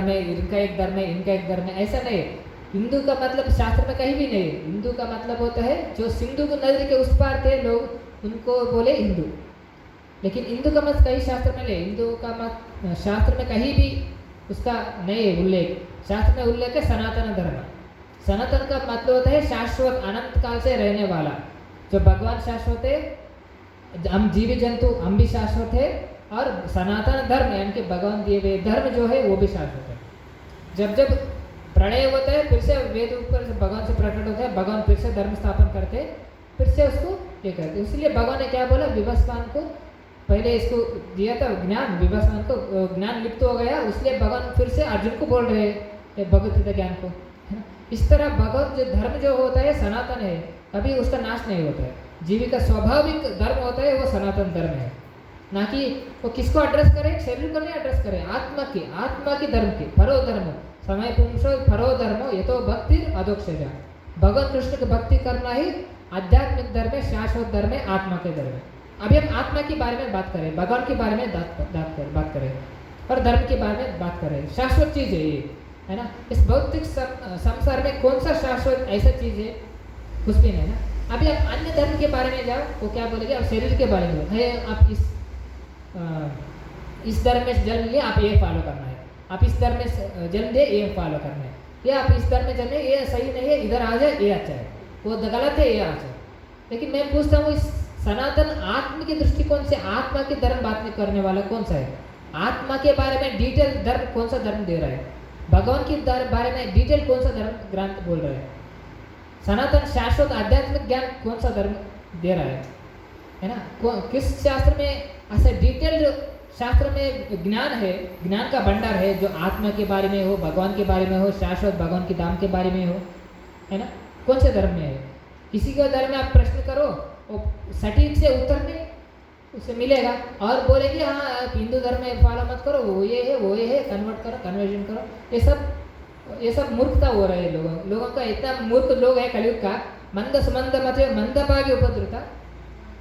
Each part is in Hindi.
है, इनका एक धर्म है, इनका एक धर्म है, ऐसा नहीं है। हिंदू का मतलब शास्त्र में कहीं भी नहीं है। हिंदू का मतलब होता है जो सिंधु को नदी के उस पार थे लोग, उनको बोले हिंदू। लेकिन हिंदू का मत कहीं शास्त्र में नहीं, हिंदू का मत शास्त्र में कहीं भी उसका नहीं है उल्लेख। शास्त्र में उल्लेख है सनातन धर्म। सनातन का मतलब होता है शाश्वत, अनंत काल से रहने वाला। जो भगवान शाश्वत है, हम जीव जंतु हम भी शाश्वत है, और सनातन धर्म यानी कि भगवान दिए हुए धर्म जो है वो भी शाश्वत है। जब जब प्रलय होता है फिर से वेद ऊपर से भगवान से प्रकट होता है, भगवान फिर से धर्म स्थापन करते हैं, फिर से उसको ये करते। इसलिए भगवान ने क्या बोला, विवस्वान को पहले इसको दिया था ज्ञान, विवस्वान को ज्ञान लिप्त हो गया, इसलिए भगवान फिर से अर्जुन को बोल रहे हैं भगवत गीता ज्ञान को, है ना। इस तरह भगवत जो धर्म जो होता है सनातन है, कभी उसका नाश नहीं होता है। जीवी का स्वाभाविक धर्म होता है वो सनातन धर्म है, ना कि वो किसको एड्रेस करे, शरीर को नहीं एड्रेस करे, आत्मा की धर्म की परो धर्म समय पुंसो परो धर्मो ये तो भक्ति अधोक्षजा। भगवान कृष्ण की भक्ति करना ही आध्यात्मिक धर्म है, शाश्वत धर्म है, आत्मा के धर्म है। अभी हम आत्मा के बारे में बात करें, भगवान के बारे में बात करें और धर्म के बारे में बात करें। शाश्वत चीज़ है ये, है ना। इस भौतिक संसार में कौन सा शाश्वत ऐसा चीज़ है, कुछ भी नहीं ना। अभी आप अन्य धर्म के बारे में जाओ, वो क्या बोलेंगे, आप शरीर के बारे में है, आप इस धर्म में जन्म लिए आप ये फॉलो करना है, आप इस धर्म में जन्म दे ये फॉलो करना है, या आप इस धर्म में जन्मे ये सही नहीं है, इधर आ जाए ये अच्छा है, वो गलत है ये अच्छा है। लेकिन मैं पूछता हूँ इस सनातन आत्मा के दृष्टिकोण से आत्मा के धर्म बात करने वाला कौन सा है? आत्मा के बारे में डिटेल धर्म कौन सा धर्म दे रहा है? भगवान के बारे में डिटेल कौन सा धर्म ग्रंथ बोल रहा है? सनातन शाश्वत आध्यात्मिक ज्ञान कौन सा धर्म दे रहा है ना। किस शास्त्र में ऐसा डिटेल्ड शास्त्र में ज्ञान है, ज्ञान का भंडार है जो आत्मा के बारे में हो, भगवान के बारे में हो, शाश्वत भगवान के धाम के बारे में हो, है ना। कौन से धर्म में है? किसी के धर्म में आप प्रश्न करो और सटीक से उत्तर नहीं उसे मिलेगा, और बोलेंगे हाँ आप हिंदू धर्म में फॉलो मत करो, वो ये है, कन्वर्ट करो, कन्वर्जन करो। ये सब मूर्खता हो रहा है लोगों का। इतना मूर्ख लोग है कलयुग का। मंद सुमंद मत मंदभागी उपद्रुता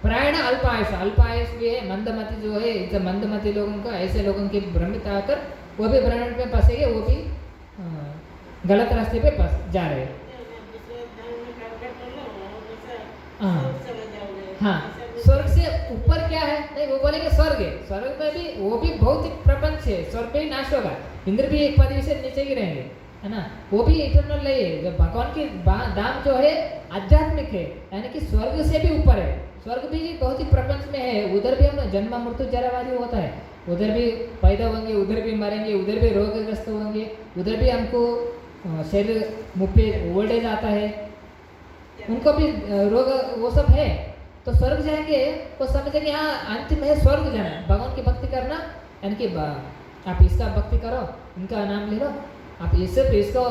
प्रायण अल्पायुष भी है। मंदमती जो है, इस मंदमती लोगों का, ऐसे लोगों की भ्रमित आकर वो भी भ्रमण में फंसेंगे, वो भी गलत रास्ते पे जा रहे हैं। हाँ, स्वर्ग से ऊपर क्या है? नहीं, वो बोलेंगे स्वर्ग है, स्वर्ग में भी वो भी भौतिक प्रपंच है, स्वर्ग पे ही नाश होगा, इंद्र भी एक पदवी से नीचे ही रहेंगे, है ना। वो भी इटर्नल नहीं है। जब भगवान की दाम जो है आध्यात्मिक है, यानी कि स्वर्ग से भी ऊपर है। स्वर्ग भी भौतिक प्रपंच में है, उधर भी हम जन्म मृत्यु जरावादी होता है, उधर भी पैदा होंगे, उधर भी मरेंगे, उधर भी रोगग्रस्त होंगे, उधर भी हमको शरीर मुँह पे ओल्ड एज आता है, उनको भी रोग वो सब है। तो स्वर्ग जाएंगे तो समझेंगे हाँ अंतिम है स्वर्ग जाना, भगवान की भक्ति करना, यानी कि आप इसका भक्ति करो, इनका नाम ले लो, आप ये सब इसको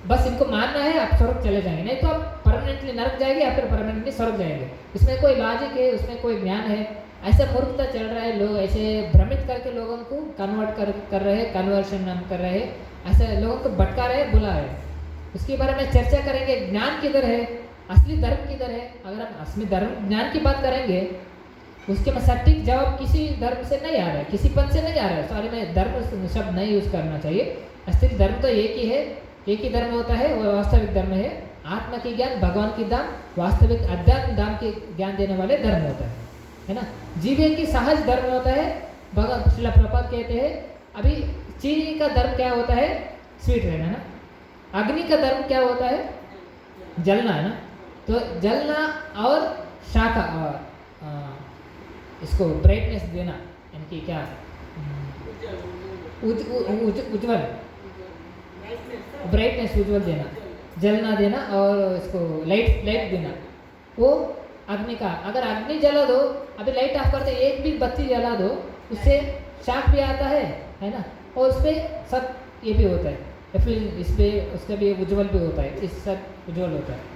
बस इनको मानना है, आप स्वर्ग चले जाएंगे। नहीं तो आप परमानेंटली नरक जाएंगे या फिर परमानेंटली स्वर्ग जाएंगे। इसमें कोई लॉजिक है, उसमें कोई ज्ञान है? ऐसा मूर्खता चल रहा है, लोग ऐसे भ्रमित करके लोगों को कन्वर्ट कर रहे हैं, कन्वर्शन नाम कर रहे हैं, ऐसे लोगों को भटका रहे, बुला रहे। उसके बारे में चर्चा करेंगे। ज्ञान किधर है, असली धर्म किधर है? अगर हम असली धर्म ज्ञान की बात करेंगे, उसके में सटीक जवाब किसी धर्म से नहीं आ रहा है, किसी पंथ से नहीं आ रहा है। सॉरी, मैं धर्म शब्द नहीं यूज करना चाहिए। असली धर्म तो एक ही है, एक ही धर्म होता है, वो वास्तविक धर्म है। आत्मा की ज्ञान, भगवान की दाम, वास्तविक अध्यात्म दाम के ज्ञान देने वाले धर्म होता है ना। जीवे की सहज धर्म होता है। भगवान श्रील प्रभुपाद कहते हैं, अभी चीनी का धर्म क्या होता है? स्वीट रहना ना। अग्नि का धर्म क्या होता है? जलना, है ना। तो जलना और शाखा इसको ब्राइटनेस देना, यानी कि क्या, उज्ज्वल, ब्राइटनेस उज्ज्वल देना, जलना देना, और इसको लाइट देना, वो अग्नि का। अगर अग्नि जला दो, अभी लाइट ऑफ करते एक भी बत्ती जला दो, उससे शाख भी आता है ना, और उस पर सब ये भी होता है, या फिर इस पर उसका भी उज्ज्वल भी होता है, इस सब उज्ज्वल होता है।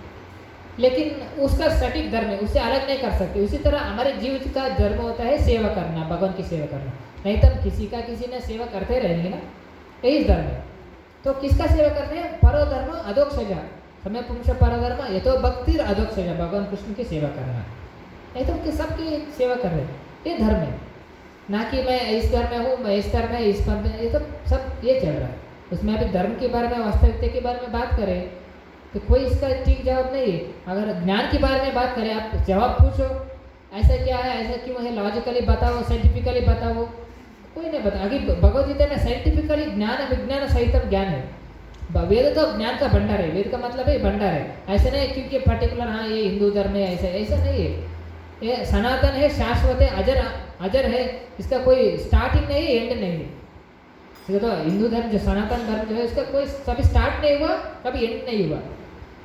लेकिन उसका सटीक धर्म है, उससे अलग नहीं कर सकते। उसी तरह हमारे जीवन का धर्म होता है सेवा करना, भगवान की सेवा करना। नहीं तो हम किसी ने सेवा करते रहेंगे ना, यही धर्म है। तो किसका सेवा करते हैं? परो धर्म अधोक्षजा, समय पुंस परो धर्म ये तो भक्ति अधोक्षजा, भगवान कृष्ण की सेवा करना। नहीं तो कि सबकी सेवा कर रहे हैं, ये धर्म है। ना कि मैं इस धर्म में हूँ, मैं इस धर्म में, इस पंथ में, ये तो सब ये चल रहा है। उसमें अभी धर्म के बारे में, वास्तविकता के बारे में बात करें तो कोई इसका ठीक जवाब नहीं है। अगर ज्ञान के बारे में बात करें, आप जवाब पूछो ऐसा क्या है, ऐसा क्यों है, लॉजिकली बताओ, साइंटिफिकली बताओ, कोई नहीं बता। आगे भगवद गीता में साइंटिफिकली ज्ञान विज्ञान सहित ज्ञान है। वेद तो ज्ञान का भंडार है, वेद का मतलब है भंडार है। ऐसे नहीं क्योंकि पर्टिकुलर हाँ ये हिंदू धर्म है ऐसा ऐसा नहीं है। ये सनातन है, शाश्वत है, अजर अजर है, इसका कोई स्टार्टिंग नहीं है, एंड नहीं है। इसका तो हिंदू धर्म जो सनातन धर्म जो है इसका कोई कभी स्टार्ट नहीं हुआ, कभी एंड नहीं हुआ।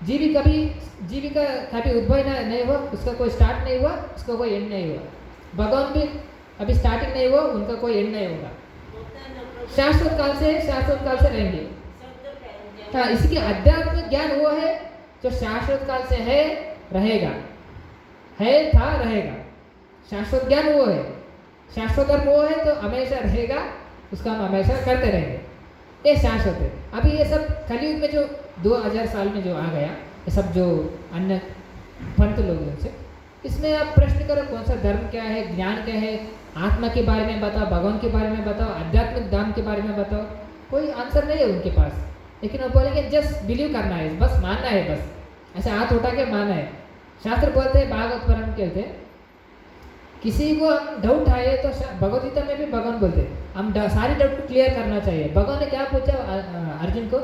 जीविका कभी उद्भव नहीं हुआ, उसका कोई स्टार्ट नहीं हुआ, उसका कोई एंड नहीं हुआ। भगवान भी अभी स्टार्टिंग नहीं हुआ, उनका कोई एंड नहीं होगा। शाश्वत काल से शाश्वत काल से रहेंगे। हाँ, इसकी आध्यात्मिक ज्ञान वो है जो शाश्वत काल से है, रहेगा, है, था, रहेगा। शाश्वत ज्ञान वो है, शाश्वत धर्म वो है तो हमेशा रहेगा, उसका हम हमेशा करते रहेंगे, ये शाश्वत है। अभी ये सब कलयुग में जो 2000 साल में जो आ गया, ये सब जो अन्य पंथ लोग से, इसमें आप प्रश्न करो कौन सा धर्म क्या है, ज्ञान क्या है, आत्मा के बारे में बताओ, भगवान के बारे में बताओ, आध्यात्मिक धाम के बारे में बताओ, कोई आंसर नहीं है उनके पास। लेकिन वो बोलेंगे जस्ट बिलीव करना है, बस मानना है, बस ऐसे हाथ उठा के मानना है। शास्त्र बोलते हैं, भागवत पुराण कहते हैं, किसी को हम डाउट आए तो भगवद गीता में भी भगवान बोलते हैं हम सारी डाउट को क्लियर करना चाहिए। भगवान ने क्या पूछा अर्जुन को,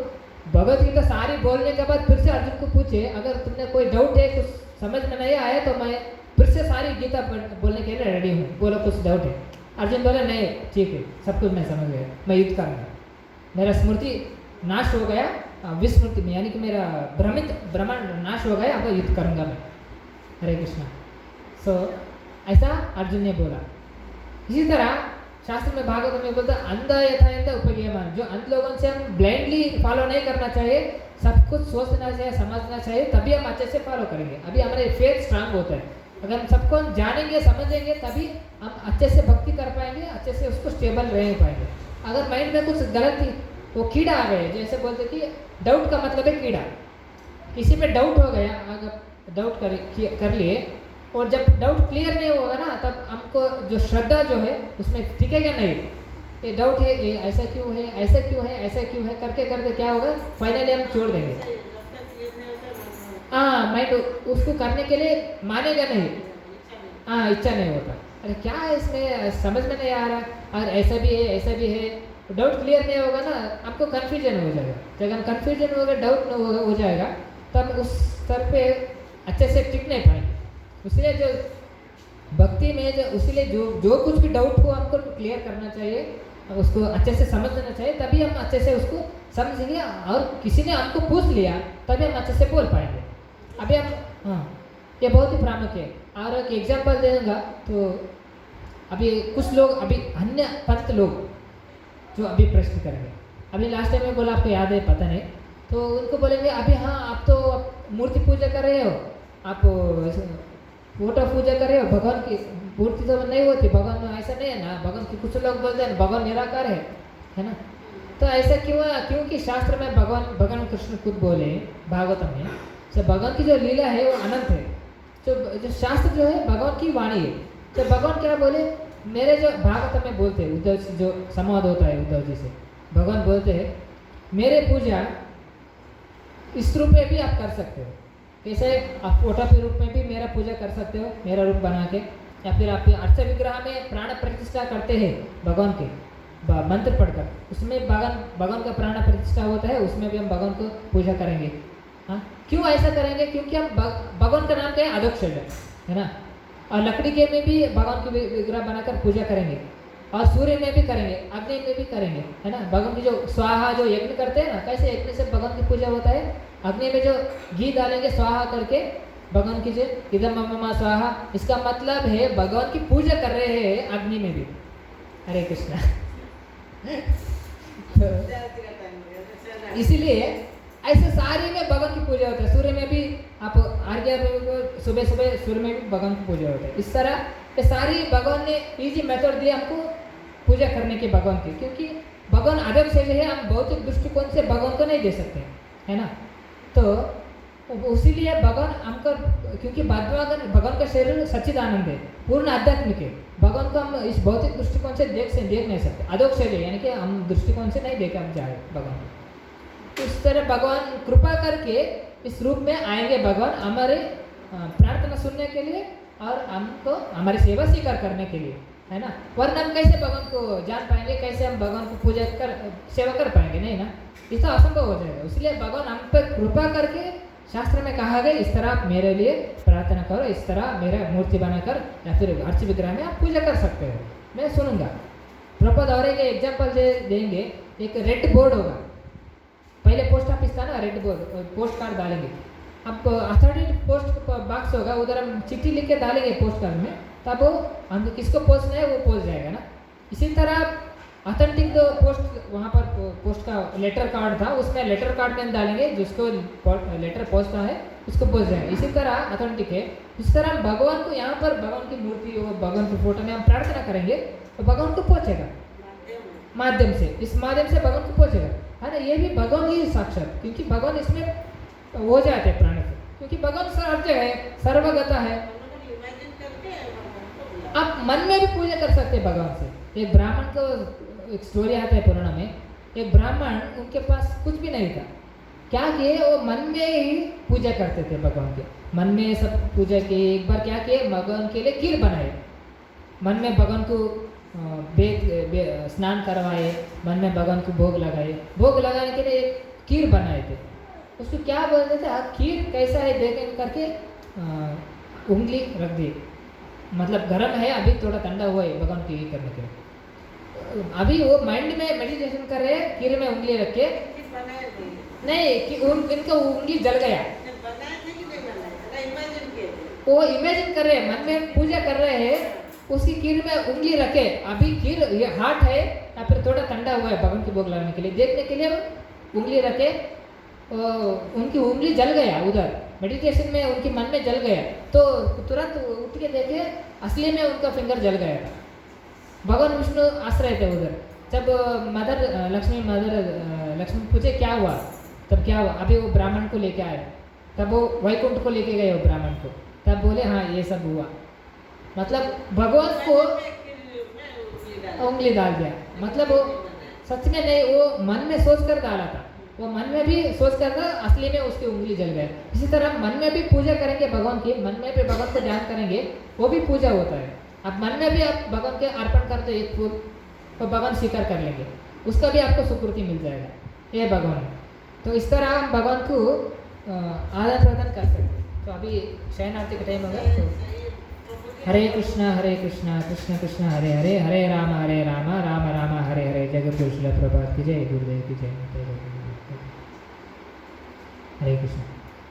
भगवद गीता सारी बोलने के बाद फिर से अर्जुन को पूछे अगर तुमने कोई डाउट है, कुछ समझ में नहीं आया तो मैं फिर से सारी गीता बोलने के लिए रेडी हूँ, बोलो कुछ डाउट है। अर्जुन बोले नहीं ठीक है, सब कुछ मैं समझ गया, मैं युद्ध करूँगा, मेरा स्मृति नाश हो गया, विस्मृति में यानी कि मेरा ब्रह्मांड नाश हो गया, अब युद्ध करूँगा मैं। हरे कृष्णा। सो ऐसा अर्जुन ने बोला। इसी तरह शास्त्र में भागवत में बोलता अंधा यथा यथा उपज्ञायमान, जो अंध लोगों से हम ब्लाइंडली फॉलो नहीं करना चाहिए, सब कुछ सोचना चाहिए, समझना चाहिए, तभी हम अच्छे से फॉलो करेंगे। अभी हमारे फेथ स्ट्रांग होता है, अगर हम सबको जानेंगे समझेंगे तभी हम अच्छे से भक्ति कर पाएंगे, अच्छे से उसको स्टेबल रह पाएंगे। अगर माइंड में कुछ गलत थी तो कीड़ा आ गए, जैसे बोलते कि डाउट का मतलब है कीड़ा। किसी पे डाउट हो गया, अगर डाउट कर लिए और जब डाउट क्लियर नहीं होगा ना, तब हमको जो श्रद्धा जो है उसमें टिकेगा नहीं। ये डाउट है, ये ऐसा क्यों है, ऐसा क्यों है, ऐसा क्यों है, करके करके क्या होगा, फाइनली हम छोड़ देंगे। हाँ, माइंड उसको करने के लिए मानेगा नहीं, हाँ इच्छा नहीं होता। अरे क्या है इसमें, समझ में नहीं आ रहा, और ऐसा भी है ऐसा भी है, डाउट क्लियर नहीं होगा ना, आपको कन्फ्यूजन हो जाएगा। जब हम कन्फ्यूजन होगा, डाउट हो जाएगा, तब उस स्तर पे अच्छे से टिक नहीं पाएंगे। इसलिए जो भक्ति में इसलिए जो कुछ भी डाउट को हमको क्लियर करना चाहिए, उसको अच्छे से समझ लेना चाहिए, तभी हम अच्छे से उसको समझेंगे। और किसी ने हमको पूछ लिया तभी हम अच्छे से बोल पाएंगे। अभी हम हाँ, ये बहुत ही प्रामुख्य है। और एक एग्जाम्पल देगा तो अभी कुछ लोग, अभी अन्य पंथ लोग जो अभी प्रश्न करेंगे, अभी लास्ट टाइम में बोला आपको याद है पता नहीं, तो उनको बोलेंगे अभी हाँ आप तो मूर्ति पूजा कर रहे हो, आप फोटो पूजा कर रहे हो, भगवान की मूर्ति तो नहीं होती, भगवान में ऐसा नहीं है ना, भगवान की कुछ लोग बोलते हैं भगवान निराकार है ना। तो ऐसा क्यों है, क्योंकि शास्त्र में भगवान कृष्ण खुद बोले भागवत में, तो भगवान की जो लीला है वो अनंत है। जो शास्त्र जो है भगवान की वाणी है। तो भगवान क्या बोले, मेरे जो भागवत में बोलते हैं, उद्धव जी जो संवाद होता है उद्धव जी से, भगवान बोलते हैं मेरे पूजा इस रूप में भी आप कर सकते हो। कैसे, आप फोटो के रूप में भी मेरा पूजा कर सकते हो, मेरा रूप बना के, या फिर आप अर्च विग्रह में प्राण प्रतिष्ठा करते हैं भगवान के मंत्र पढ़कर, उसमें भगवान का प्राण प्रतिष्ठा होता है, उसमें भी हम भगवान को पूजा करेंगे। हाँ, क्यों ऐसा करेंगे, क्योंकि हम भगवान का नाम क्या है, अधोक्षज है ना। और लकड़ी के में भी भगवान की विग्रह बनाकर पूजा करेंगे, और सूर्य में भी करेंगे, अग्नि में भी करेंगे, है ना। भगवान की जो स्वाहा जो यज्ञ करते हैं ना, कैसे यज्ञ से भगवान की पूजा होता है, अग्नि में जो घी डालेंगे स्वाहा करके, भगवान की जो इदम मम स्वाहा, इसका मतलब है भगवान की पूजा कर रहे हैं अग्नि में भी। हरे कृष्णा। इसीलिए ऐसे सारे में भगवान की पूजा होता है। सूर्य में भी आप आर्घ्य में सुबह सुबह सूर्य में भी भगवान की पूजा होता है। इस तरह ये सारी भगवान ने इजी मेथड दिया हमको पूजा करने के भगवान की, क्योंकि भगवान आदम से जो है हम भौतिक दृष्टिकोण से भगवान को नहीं दे सकते, है ना। तो उसीलिए भगवान हमको, क्योंकि भगवान का शरीर सच्चिदानंद है, पूर्ण आध्यात्मिक है। भगवान को हम इस भौतिक दृष्टिकोण से देख नहीं सकते, अधोक शरीर यानी कि हम दृष्टिकोण से नहीं देख हम जाए भगवान। तो इस तरह भगवान कृपा करके इस रूप में आएंगे भगवान हमारे प्रार्थना सुनने के लिए और हमको हमारी सेवा स्वीकार करने के लिए, है ना। वरना हम कैसे भगवान को जान पाएंगे, कैसे हम भगवान को पूजा कर सेवा कर पाएंगे, नहीं ना, इसका असंभव हो जाएगा। इसलिए भगवान हम पर कृपा करके, शास्त्र में कहा गया इस तरह आप मेरे लिए प्रार्थना करो, इस तरह मेरा मूर्ति बनाकर या फिर अर्च विग्रह में आप पूजा कर सकते हो, मैं सुनूंगा। प्रपद और एक एग्जाम्पल देंगे, एक रेड बोर्ड होगा, पहले पोस्ट ऑफिस था ना, रेड बोर्ड पोस्ट कार्ड डालेंगे, अब अथॉरिटी पोस्ट बॉक्स होगा, उधर हम चिट्ठी लिख के डालेंगे पोस्ट कार्ड में, तब वो हम किसको पोस्ट है वो पोस्ट जाएगा ना। इसी तरह ऑथेंटिक जो पोस्ट वहाँ पर पोस्ट का लेटर कार्ड था, उसमें लेटर कार्ड में डालेंगे, जिसको लेटर पहुँचता है उसको पहुँच जाएगा। इसी तरह ऑथेंटिक है। इस तरह हम भगवान को यहाँ पर भगवान की मूर्ति हो, भगवान की फोटो में हम प्रार्थना करेंगे तो भगवान को पहुँचेगा माध्यम से, इस माध्यम से भगवान को पहुँचेगा, है ना। ये भी भगवान ही साक्षात, क्योंकि भगवान इसमें हो जाते हैं प्राणी को, क्योंकि भगवान हर जगह है, सर्वगता है। आप मन में भी पूजा कर सकते हैं भगवान से। एक ब्राह्मण को एक स्टोरी आता है पुराण में, एक ब्राह्मण उनके पास कुछ भी नहीं था, क्या किए वो मन में ही पूजा करते थे भगवान के, मन में सब पूजा किए। एक बार क्या किए, भगवान के लिए खीर बनाए, मन में भगवान को स्नान करवाए, मन में भगवान को भोग लगाए, भोग लगाने के लिए एक खीर बनाए थे। उसको क्या बोलते थे, आप खीर कैसा है देखें करके उंगली रख दी, मतलब गर्म है अभी, थोड़ा ठंडा हुआ है भगवान की करने के लिए। अभी वो माइंड में मेडिटेशन कर रहे हैं, खीर में उंगली रख के नहीं कि इनका उंगली जल गया, वो इमेजिन कर रहे हैं, मन में पूजा कर रहे हैं, उसकी खीर में उंगली रखे, अभी खीर ये हार्ड है या फिर थोड़ा ठंडा हुआ है भगवान की भोग लगाने के लिए, देखने के लिए उंगली रखे, उनकी उंगली जल गया, उधर मेडिटेशन में उनके मन में जल गया, तो तुरंत उठ के देखे असली में उनका फिंगर जल गया था। भगवान विष्णु आश्रय थे उधर। जब लक्ष्मी पूछे क्या हुआ, तब क्या हुआ, अभी वो ब्राह्मण को लेके आए, तब वो वैकुंठ को लेके गए वो ब्राह्मण को, तब बोले हाँ ये सब हुआ, मतलब भगवान को उंगली डाल दिया, मतलब वो सच में नहीं, वो मन में सोच कर डाला था, वो मन में भी सोच कर था, असली में उसकी उंगली जल गया। इसी तरह मन में भी पूजा करेंगे भगवान की, मन में भी भगवान को ध्यान करेंगे, वो भी पूजा होता है। अब मन में भी आप भगवान के अर्पण करते एक फूल, तो भगवान स्वीकार कर लेंगे, उसका भी आपको सुकृति मिल जाएगा, ये भगवान। तो इस तरह हम भगवान को आदान प्रदान कर सकते हैं। तो अभी शयन आरती का टाइम होगा, तो हरे कृष्णा कृष्ण कृष्ण हरे हरे, हरे राम राम राम हरे हरे। जगत गुरु शिला प्रभात की जय, गुरुदेव की जय। हरे कृष्ण।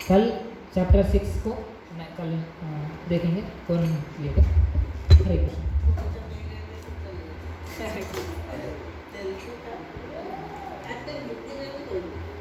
कल चैप्टर 6 को कल देखेंगे कौन लेगा। हरे कृष्ण। Thank you.